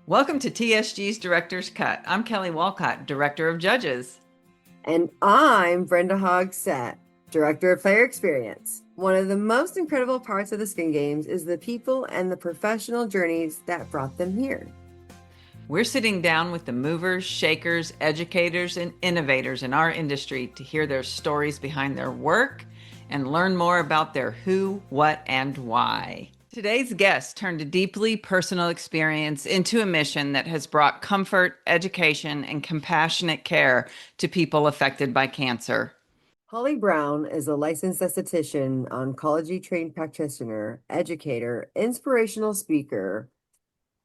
Welcome to TSG's Director's Cut. I'm Kelly Wolcott, Director of Judges. And I'm Brenda Hogsett, Director of Player Experience. One of the most incredible parts of the Skin Games is the people and the professional journeys that brought them here. We're sitting down with the movers, shakers, educators, and innovators in our industry to hear their stories behind their work and learn more about their who, what, and why. Today's guest turned a deeply personal experience into a mission that has brought comfort, education, and compassionate care to people affected by cancer. Holly Brown is a licensed esthetician, oncology trained practitioner, educator, inspirational speaker,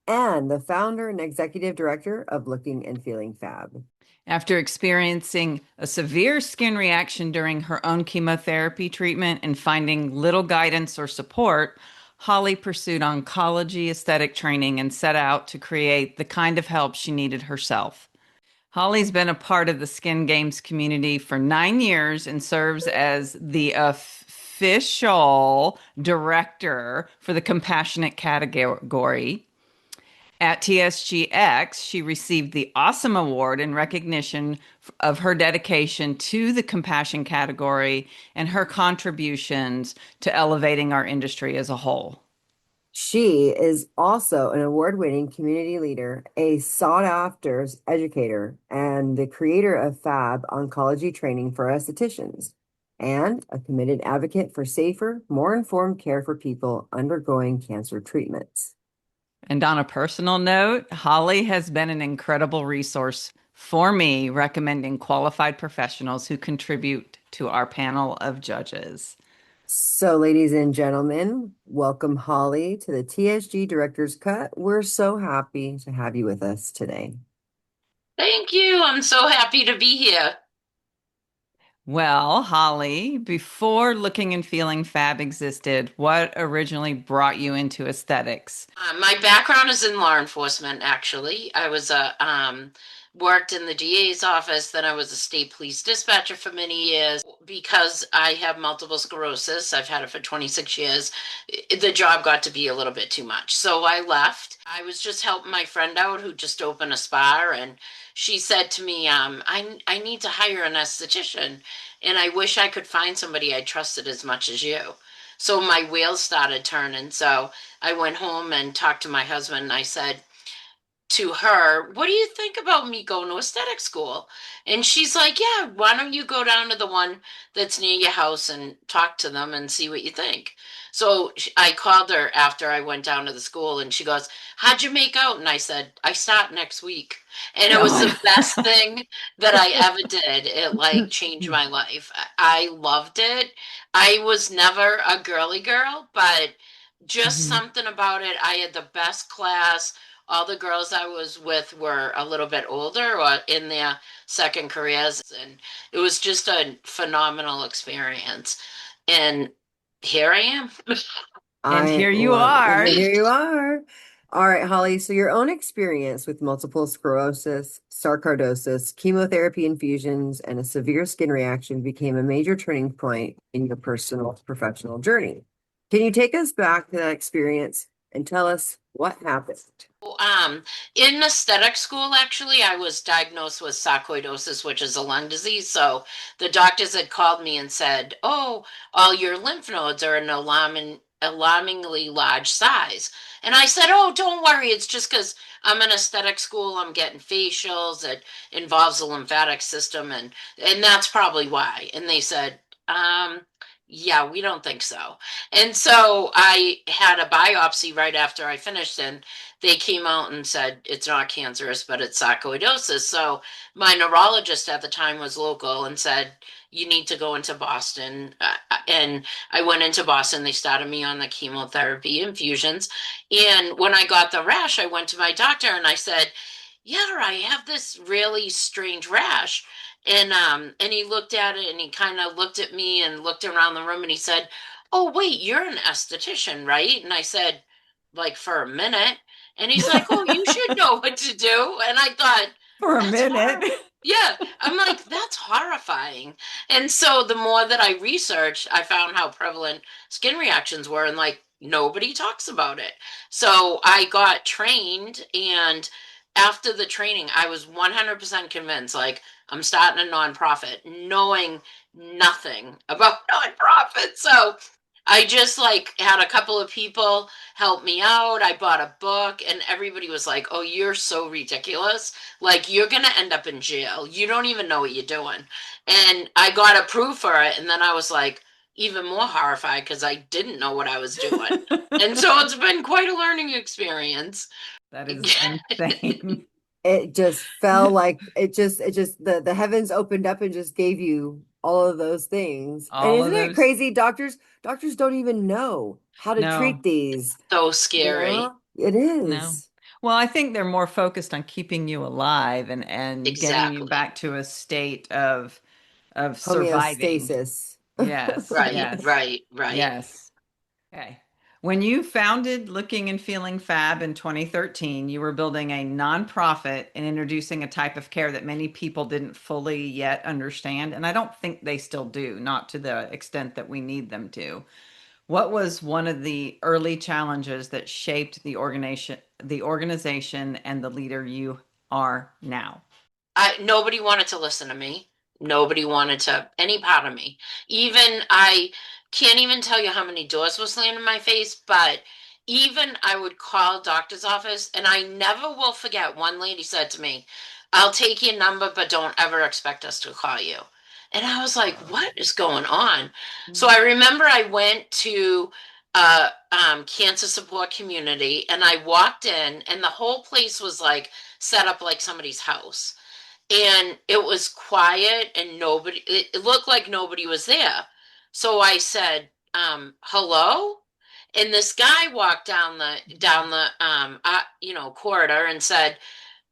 and the founder and executive director of Looking and Feeling FAB. After experiencing a severe skin reaction during her own chemotherapy treatment and finding little guidance or support, Holly pursued oncology aesthetic training and set out to create the kind of help she needed herself. Holly's been a part of the Skin Games community for 9 years and serves as the official director for the compassionate category. At TSGX, she received the Awesome Award in recognition of her dedication to the compassion category and her contributions to elevating our industry as a whole. She is also an award-winning community leader, a sought-after educator, and the creator of FAB oncology training for estheticians, and a committed advocate for safer, more informed care for people undergoing cancer treatments. And on a personal note, Holly has been an incredible resource for me, recommending qualified professionals who contribute to our panel of judges. So, ladies and gentlemen, welcome Holly to the TSG Director's Cut. We're so happy to have you with us today. Thank you. I'm so happy to be here. Well, Holly, before Looking and Feeling FAB existed, what originally brought you into aesthetics? My background is in law enforcement, actually. I was worked in the DA's office, then I was a state police dispatcher for many years. Because I have multiple sclerosis, I've had it for 26 years, the job got to be a little bit too much. So I left. I was just helping my friend out who just opened a spa, and she said to me, I need to hire an esthetician, and I wish I could find somebody I trusted as much as you. So my wheels started turning. So I went home and talked to my husband, and I said to her, "What do you think about me going to aesthetic school?" And she's like, "Yeah, why don't you go down to the one that's near your house and talk to them and see what you think?" So I called her after I went down to the school, and she goes, "How'd you make out?" And I said, "I start next week." And it was the best thing that I ever did. It like changed my life. I loved it. I was never a girly girl, but just Mhm. something about it. I had the best class. All the girls I was with were a little bit older or in their second careers, and it was just a phenomenal experience. And here I am. And I here you love, are. and here you are. All right, Holly. So your own experience with multiple sclerosis, sarcoidosis, chemotherapy infusions, and a severe skin reaction became a major turning point in your personal professional journey. Can you take us back to that experience and tell us what happened? Um, in aesthetic school, actually, I was diagnosed with sarcoidosis, which is a lung disease. So the doctors had called me and said, "Oh, all your lymph nodes are an alarmingly large size." And I said, "Oh, don't worry. It's just because I'm in aesthetic school. I'm getting facials. It involves the lymphatic system, and that's probably why." And they said, "Yeah, we don't think so." And so I had a biopsy right after I finished, and they came out and said it's not cancerous, but it's sarcoidosis. So my neurologist at the time was local and said, "You need to go into Boston." And I went into Boston. They started me on the chemotherapy infusions. And when I got the rash, I went to my doctor and I said, "Yeah, I have this really strange rash." And he looked at it and he kind of looked at me and looked around the room and he said, "Oh, wait, you're an esthetician, right?" And I said, "Like for a minute." And he's like, "Oh, you should know what to do." And I thought, For a that's minute. horrible. Yeah, I'm like, that's horrifying. And so the more that I researched, I found how prevalent skin reactions were. And like nobody talks about it. So I got trained, and after the training, I was 100% convinced, like, I'm starting a nonprofit, knowing nothing about nonprofits. So I just like had a couple of people help me out. I bought a book, and everybody was like, "Oh, you're so ridiculous. Like, you're going to end up in jail. You don't even know what you're doing." And I got approved for it. And then I was like, even more horrified because I didn't know what I was doing. And so it's been quite a learning experience. That is insane. It just fell like it just the heavens opened up and just gave you all of those things. And All isn't of it those. crazy? Doctors don't even know how to treat No, these. So You scary. know, it no. is Well, I think they're more focused on keeping you alive and getting you Exactly. back to a state of surviving. homeostasis. Yes, Right, yes, right, right. yes. Okay. When you founded Looking and Feeling FAB in 2013, you were building a nonprofit and introducing a type of care that many people didn't fully yet understand. And I don't think they still do, not to the extent that we need them to. What was one of the early challenges that shaped the organization and the leader you are now? Nobody wanted to listen to me. Nobody wanted to any part of me. Even I can't even tell you how many doors were slammed in my face, but even I would call doctor's office, and I never will forget one lady said to me, "I'll take your number, but don't ever expect us to call you." And I was like, what is going on? So I remember I went to cancer support community, and I walked in, and the whole place was like set up like somebody's house, and it was quiet, and nobody, it looked like nobody was there. So I said, hello? And this guy walked down the corridor and said,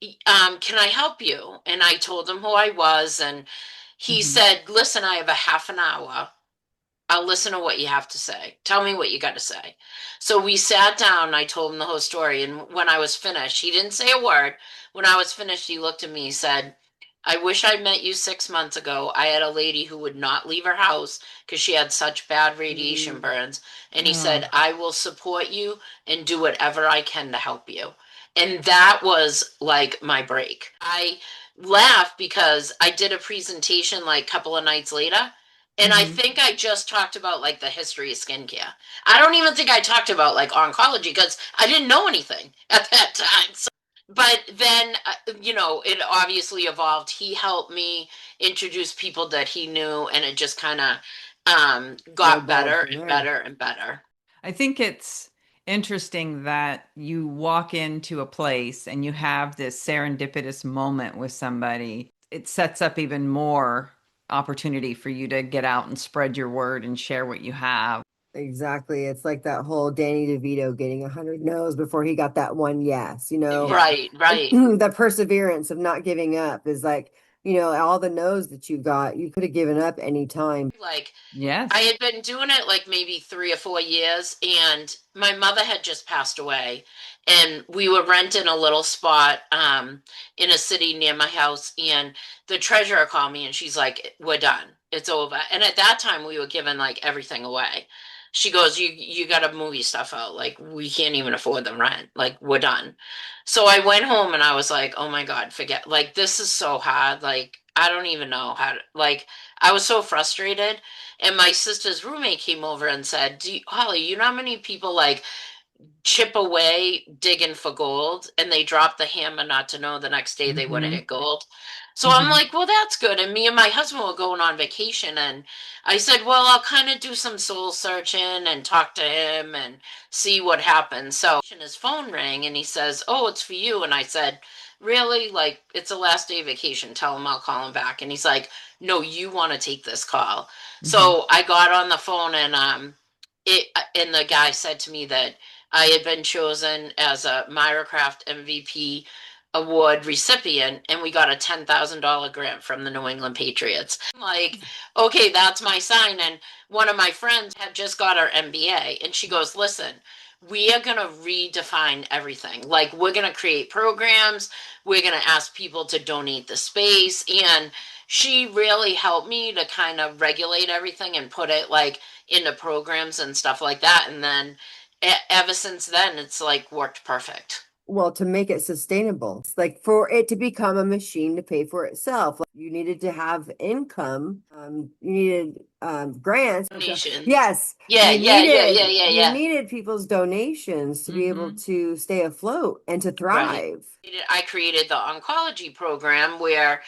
can I help you? And I told him who I was, and he Mhm. said, listen, I have a half an hour. I'll listen to what you have to say. Tell me what you got to say. So we sat down and I told him the whole story. And when I was finished, he didn't say a word. When I was finished, he looked at me, he said, I wish I met you 6 months ago. I had a lady who would not leave her house because she had such bad radiation Mm. burns. And he Oh, said, I will support you and do whatever I can to help you. And that was like my break. I laughed because I did a presentation like a couple of nights later, and I mhm. think I just talked about like the history of skincare. I don't even think I talked about like oncology because I didn't know anything at that time. So, but then, it obviously evolved. He helped me introduce people that he knew, and it just kind of got Snowballed better from and there. better and better. I think it's interesting that you walk into a place and you have this serendipitous moment with somebody. It sets up even more opportunity for you to get out and spread your word and share what you have. Exactly. It's like that whole Danny DeVito getting 100 no's before he got that one yes, you know. Yeah. Right, right. The perseverance of not giving up is like, all the no's that you got, you could have given up any time. Like I Yes. had been doing it like maybe 3 or 4 years, and my mother had just passed away, and we were renting a little spot in a city near my house, and the treasurer called me and she's like, "We're done. It's over." And at that time we were giving like everything away. She goes, "You got to move your stuff out. Like we can't even afford the rent. Like we're done." So I went home and I was like, "Oh my God, forget. Like this is so hard. Like I don't even know how to like." I was so frustrated, and my sister's roommate came over and said, Holly, you know how many people like chip away digging for gold and they drop the hammer not to know the next day they would have Hmm. hit gold? So I'm Hmm. like, well, that's good. And me and my husband were going on vacation, and I said, well, I'll kind of do some soul searching and talk to him and see what happens. So his phone rang and he says, oh, it's for you. And I said, really? Like, it's the last day of vacation. Tell him I'll call him back. And he's like, no, you want to take this call. Hmm. So I got on the phone, and and the guy said to me that I had been chosen as a Myracraft MVP award recipient, and we got a $10,000 grant from the New England Patriots. I'm like, okay, that's my sign. And one of my friends had just got her MBA, and she goes, listen, we are going to redefine everything. Like, we're going to create programs, we're going to ask people to donate the space. And she really helped me to kind of regulate everything and put it like into programs and stuff like that. And then ever since then, it's like worked perfect. Well, to make it sustainable, it's like for it to become a machine to pay for itself, like you needed to have income, you needed grants. Donations. Yes, Yeah, yeah, yeah, yeah, yeah, you yeah. needed people's donations to be able Mm-hmm. to stay afloat and to Right. thrive. I created the oncology program where,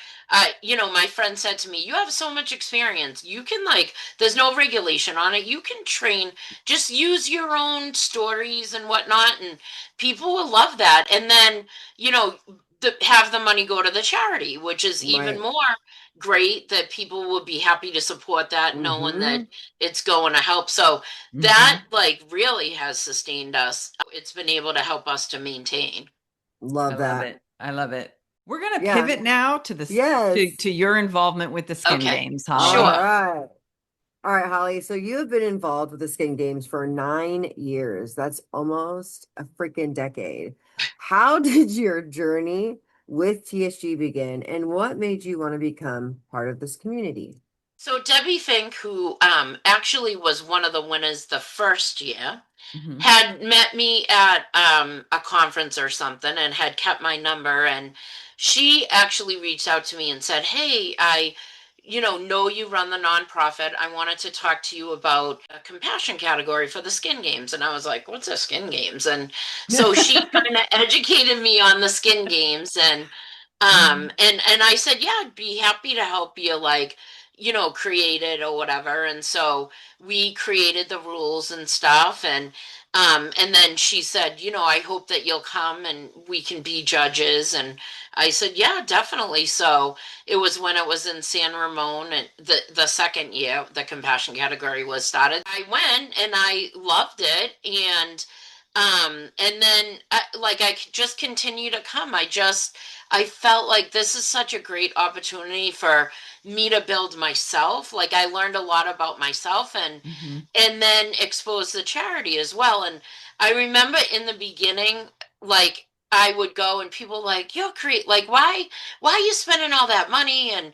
my friend said to me, "You have so much experience. You can there's no regulation on it. You can train, just use your own stories and whatnot, and people will love that. And then, have the money go to the charity, which is even Right. more great that people will be happy to support that, knowing that Mm-hmm. it's going to help. So Mm-hmm. that really has sustained us. It's been able to help us to maintain. I Love love that. it. I love it. We're gonna Yeah. pivot now to this Yes. to your involvement with the skin Okay, games, All Holly. sure. right. All right, Holly. So you have been involved with the Skin Games for 9 years. That's almost a freaking decade. How did your journey with TSG begin, and what made you want to become part of this community? So Debbie Fink, who actually was one of the winners the first year, Mm-hmm. had met me at a conference or something and had kept my number. And she actually reached out to me and said, "Hey, I, know you run the nonprofit. I wanted to talk to you about a compassion category for the skin games." And I was like, "What's a skin games?" And so she kind of educated me on the skin games, and Mm-hmm. I said, "Yeah, I'd be happy to help you, create it or whatever." And so we created the rules and stuff, and then she said, "I hope that you'll come and we can be judges." And I said, "Yeah, definitely." So it was when it was in San Ramon, and the second year the compassion category was started. I went and I loved it, and then I could just continue to come. I felt like this is such a great opportunity for me to build myself. Like I learned a lot about myself, Mm-hmm. and then expose the charity as well. And I remember in the beginning, I would go and people like, "You'll create, like, why are you spending all that money? And,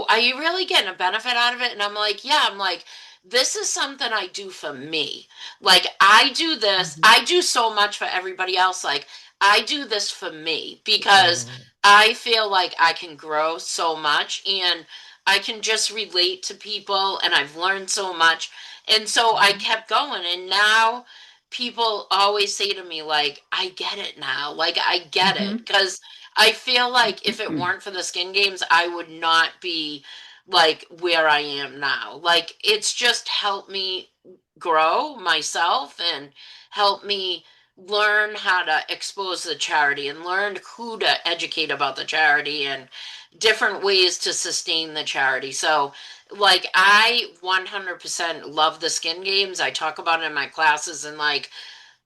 are you really getting a benefit out of it?" And I'm like, "Yeah." I'm like, "This is something I do for me. Like, I do this, Mm-hmm. I do so much for everybody else. Like, I do this for me because Right. I feel like I can grow so much, and I can just relate to people, and I've learned so much." And so I kept going, and now people always say to me, like, "I get it now. Like, I get it." Mm-hmm. Because I feel like if it weren't for the skin games, I would not be like where I am now. Like, it's just helped me grow myself and help me learn how to expose the charity and learn who to educate about the charity and different ways to sustain the charity. So, I 100% love the skin games. I talk about it in my classes, and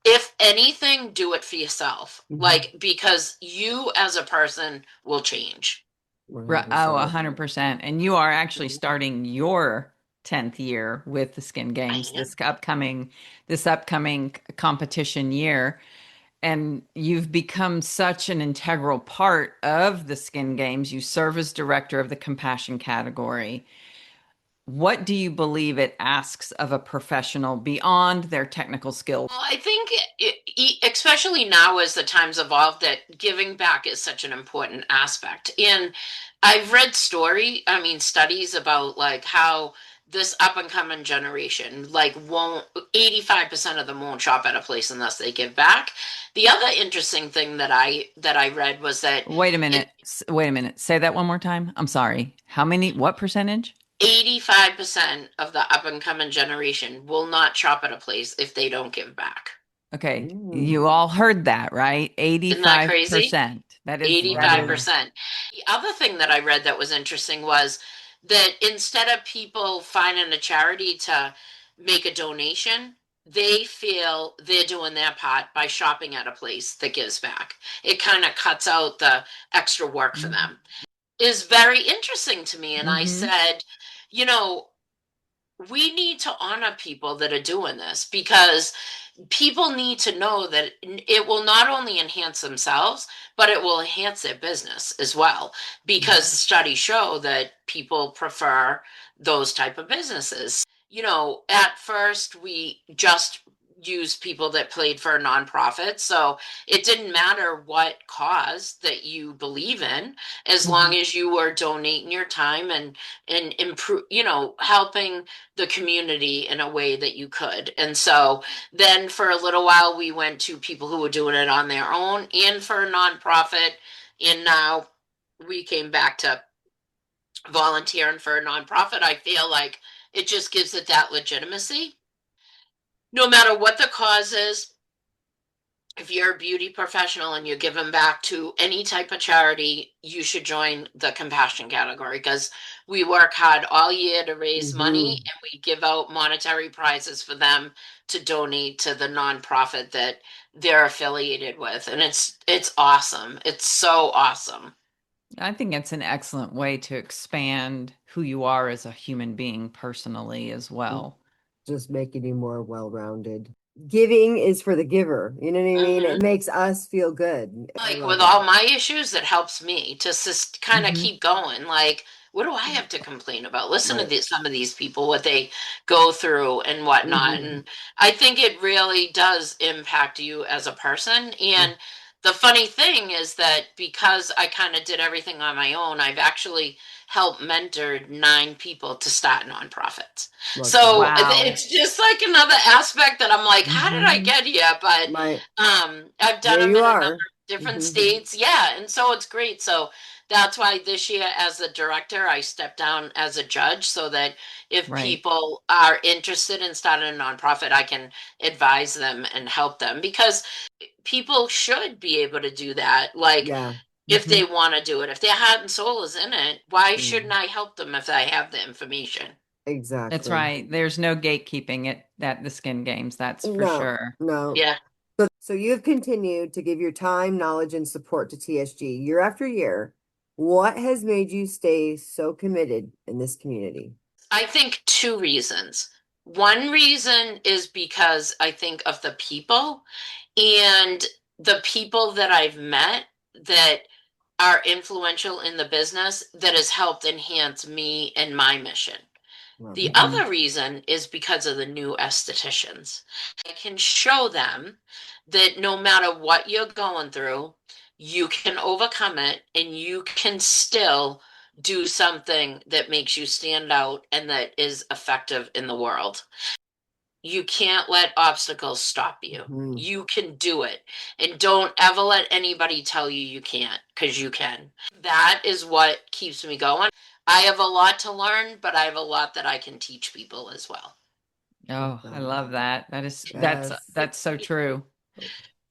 if anything, do it for yourself. Mhm. Because you as a person will change. Right. Oh, 100%. 100%. And you are actually starting your 10th year with the Skin I Games am. this upcoming competition year. And you've become such an integral part of the Skin Games. You serve as director of the compassion category. What do you believe it asks of a professional beyond their technical skills? Well, I think, especially now as the times evolve, that giving back is such an important aspect. And I've read studies about how this up and coming generation won't 85% of them won't shop at a place unless they give back. The other interesting thing that I read was that Wait a it minute. Wait a minute. Say that one more time. I'm sorry. How many, what percentage? 85% of the up and coming generation will not shop at a place if they don't give back. Okay. You Mm. all heard that, right? Isn't that crazy? 85%. That is, Wow. 85%. The other thing that I read that was interesting was that instead of people finding a charity to make a donation, they feel they're doing their part by shopping at a place that gives back. It kind of cuts out the extra work for them. Is very interesting to me. And I mm-hmm. said, you know, we need to honor people that are doing this because people need to know that it will not only enhance themselves, but it will enhance their business as well. Because studies show that people prefer those type of businesses. At first we just use people that played for a nonprofit. So it didn't matter what cause that you believe in, as long as you were donating your time and improve, helping the community in a way that you could. And so then for a little while we went to people who were doing it on their own and for a nonprofit. And now we came back to volunteering for a nonprofit. I feel like it just gives it that legitimacy. No matter what the cause is, if you're a beauty professional and you're giving back to any type of charity, you should join the compassion category, because we work hard all year to raise money Mm-hmm. and we give out monetary prizes for them to donate to the nonprofit that they're affiliated with. And it's awesome. It's so awesome. I think it's an excellent way to expand who you are as a human being personally as well. Just making you more well-rounded. Giving is for the giver. You know what I mean? It Mhm. makes us feel good. I Like love with all that. my issues, it helps me to just kind of Mhm. keep going. Like, what do I have to complain about? Listen to Right. some of these people, what they go through and whatnot. Mm-hmm. And I think it really does impact you as a person. And the funny thing is that because I kind of did everything on my own, I've actually helped mentored 9 people to start nonprofits. Love that. So Wow. it's just like another aspect that I'm like, how did I Mm-hmm. get here? But Right. I've done There them you in a number are. different Mm-hmm. states. Yeah, and so it's great. So that's why this year, as the director, I stepped down as a judge so that if Right. people are interested in starting a nonprofit, I can advise them and help them, because people should be able to do that. Like, Yeah. if Mhm. they want to do it, if their heart and soul is in it, why shouldn't Mm. I help them if I have the information? That's Exactly. right. There's no gatekeeping at the skin games, that's for No, sure. no. Yeah. So you've continued to give your time, knowledge, and support to TSG year after year. What has made you stay so committed in this community? I think 2 reasons. One reason is because I think of the people, and the people that I've met that are influential in the business that has helped enhance me and my mission. Love The that. other reason is because of the new estheticians. I can show them that no matter what you're going through, you can overcome it and you can still do something that makes you stand out and that is effective in the world. You can't let obstacles stop you. Mhm. You can do it. And don't ever let anybody tell you you can't, because you can. That is what keeps me going. I have a lot to learn, but I have a lot that I can teach people as well. Love Oh, I that. love that. That's Yes. that's so true.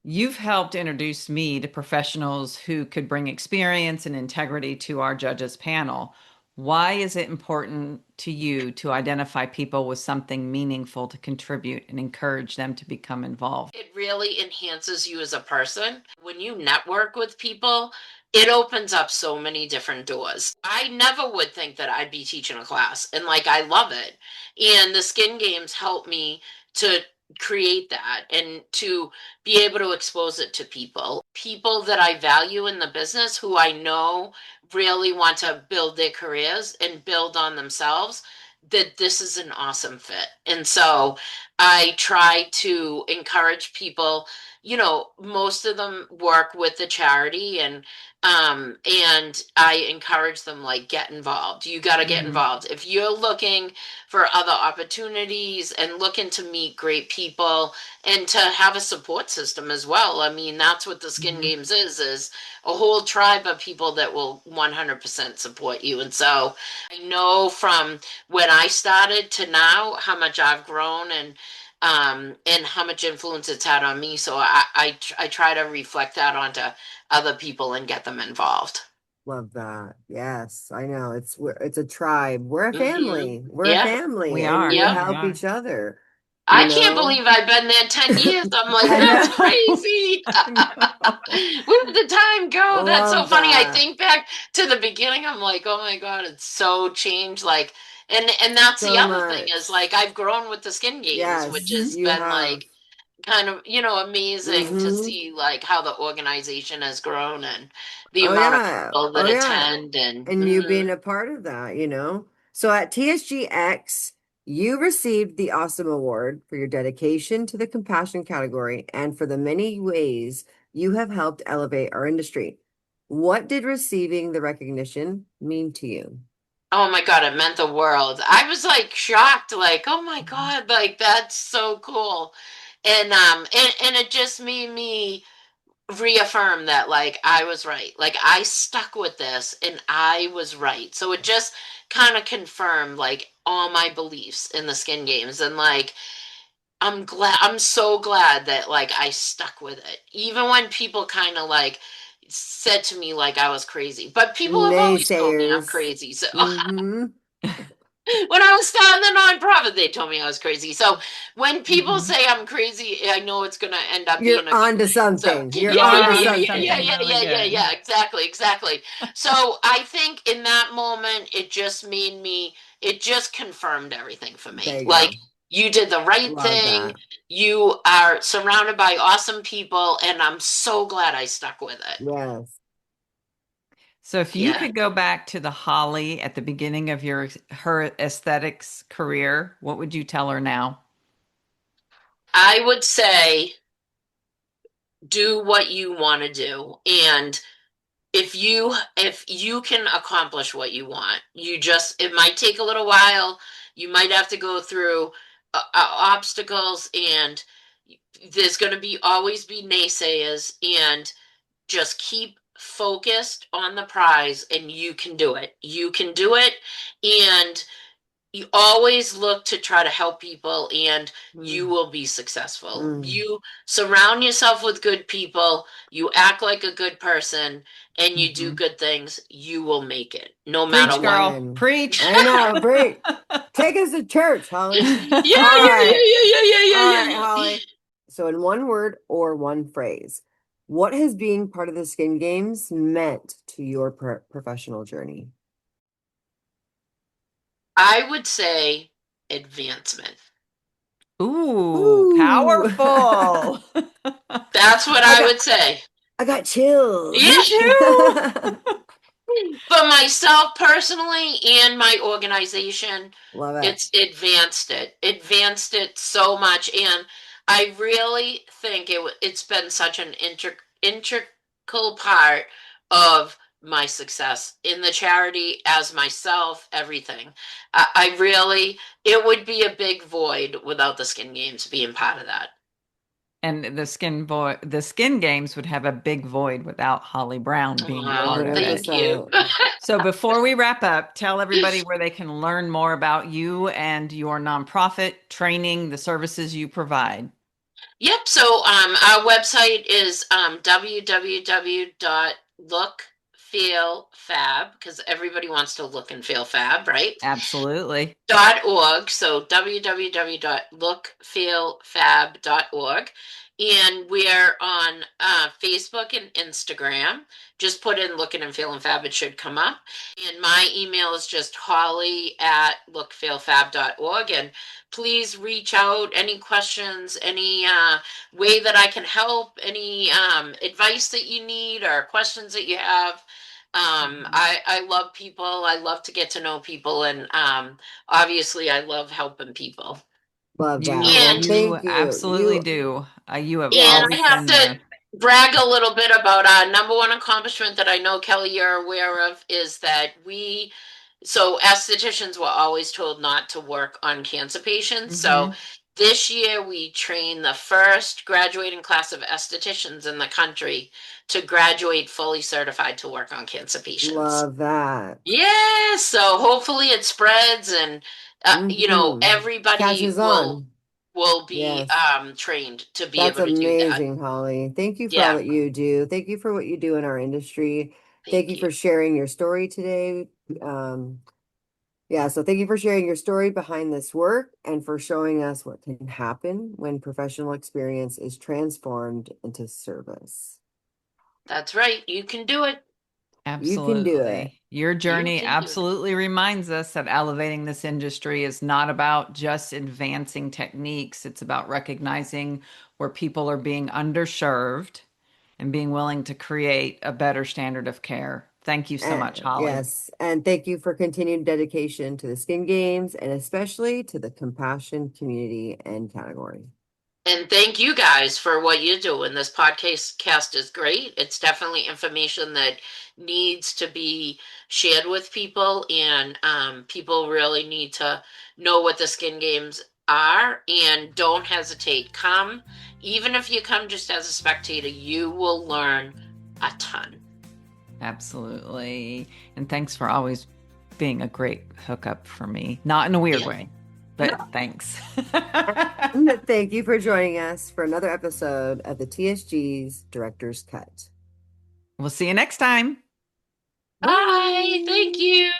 You've helped introduce me to professionals who could bring experience and integrity to our judges panel. Why is it important to you to identify people with something meaningful to contribute and encourage them to become involved? It really enhances you as a person. When you network with people, it opens up so many different doors. I never would think that I'd be teaching a class, and like I love it. And the skin games help me to create that and to be able to expose it to people. People that I value in the business who I know really want to build their careers and build on themselves, that this is an awesome fit. And so I try to encourage people. Most of them work with the charity, and I encourage them, like, get involved. You got to get Mhm. involved. If you're looking for other opportunities and looking to meet great people and to have a support system as well. I mean, that's what the Skin Mhm. Games is a whole tribe of people that will 100% support you. And so I know from when I started to now how much I've grown, and how much influence it's had on me. So I try to reflect that onto other people and get them involved. Love that. Yes, I know. It's a tribe. We're a Hmm. family. We're a Yeah. family We and are. we Yep. We help are. each other, you I can't know? believe I've been there 10 years. I'm like, I that's know. crazy. I know. Where did the time go? That's so Love funny. I that. think back to the beginning. I'm like, oh my God, it's so changed. Like, and that's the So other thing is, much. like, I've grown with the Skin Games, which Yes, Mhm. has you been have. like kind of, amazing to Mm-hmm. see like how the organization has grown and the Oh amount of yeah. people that Oh yeah. attend and And you mhm. being a part of that, you know? So at TSGX, You received the Awesome Award for your dedication to the compassion category and for the many ways you have helped elevate our industry. What did receiving the recognition mean to you? Oh my God, it meant the world. I was like shocked, like, oh my God, like that's so cool. And it just made me reaffirm that like I was right. Like I stuck with this and I was right. So it just kind of confirmed like all my beliefs in the skin games. And like I'm so glad that like I stuck with it. Even when people kind of like said to me like I was crazy. But people have always told me I'm Naysayers. crazy. So Mm-hmm. when I was starting the nonprofit, they told me I was crazy. So when people Mhm. say I'm crazy, I know it's gonna end up You're being a good onto thing. So something. You're You onto are onto something. something really good. yeah. Exactly, exactly. So I think in that moment, it just made me. It just confirmed everything for There me. you Like go. you did the right Love thing. that. You are surrounded by awesome people, and I'm so glad I stuck with it. Yes. So if you Yeah, could go back to the Holly at the beginning of her aesthetics career, what would you tell her now? I would say do what you want to do, and if you can accomplish what you want, you just it might take a little while. You might have to go through obstacles, and there's going to be always be naysayers, and just keep focused on the prize, and you can do it. You can do it, and you always look to try to help people, and you Mm, will be successful. mm, You surround yourself with good people, you act like a good person, and you do Mhm. good things, you will make it no matter Preach, what. girl. amen. Preach. I know. Break. Take us to church, Holly. Yeah, All right. All right, yeah. Holly. So, in one word or one phrase, what has being part of the Skin Games meant to your professional journey? I would say advancement. Ooh, Ooh. powerful. That's what I I got would say. I got chills. Yeah. Me too. For myself personally and my organization, Love it. it's advanced it so much. And I really think it's been such an integral part of my success in the charity, as myself, everything. I really, it would be a big void without the Skin Games being part of that. And the skin games would have a big void without Holly Brown being a part of it. Thank you. 100%. So before we wrap up, tell everybody where they can learn more about you and your nonprofit training, the services you provide. Yep. So our website is www.lookfeelfab, because everybody wants to look and feel fab, right? Absolutely. .org. So www.lookfeelfab.org. And we're on Facebook and Instagram. Just put in Looking and Feeling Fab, it should come up. And my email is just holly@lookfeelfab.org. And please reach out, any questions, any way that I can help, any advice that you need or questions that you have. I love people. I love to get to know people, and obviously I love helping people. Love that. You Well, And you thank you. absolutely You, do. You have and yes. I always have been to there. brag a little bit about our number one accomplishment that I know, Kelly, you're aware of, is that so estheticians were always told not to work on cancer patients. So Hmm. this year we trained the first graduating class of estheticians in the country to graduate fully certified to work on cancer patients. Love that. Yeah, so hopefully it spreads, and everybody Catches will on. be Yes. trained to be That's able to do that. amazing, Holly. Thank you for all Yeah, that you do. Thank you for what you do in our industry. Thank thank you you. for sharing your story today. Um, yeah, so thank you for sharing your story behind this work and for showing us what can happen when professional experience is transformed into service. That's right. You can do it. You can do it. Absolutely. Your You journey can do it. absolutely reminds us that elevating this industry is not about just advancing techniques. It's about recognizing where people are being underserved and being willing to create a better standard of care. Thank you so much, Holly. Yes, and thank you for continued dedication to the skin games and especially to the compassion community and category. And thank you guys for what you do. And this podcast is great. It's definitely information that needs to be shared with people, and people really need to know what the skin games are. And don't hesitate. Come, even if you come just as a spectator, you will learn a ton. Absolutely. And thanks for always being a great hookup for me. Not in a weird way, but thanks. Thank you for joining us for another episode of the TSG's Director's Cut. We'll see you next time. Bye. Thank you.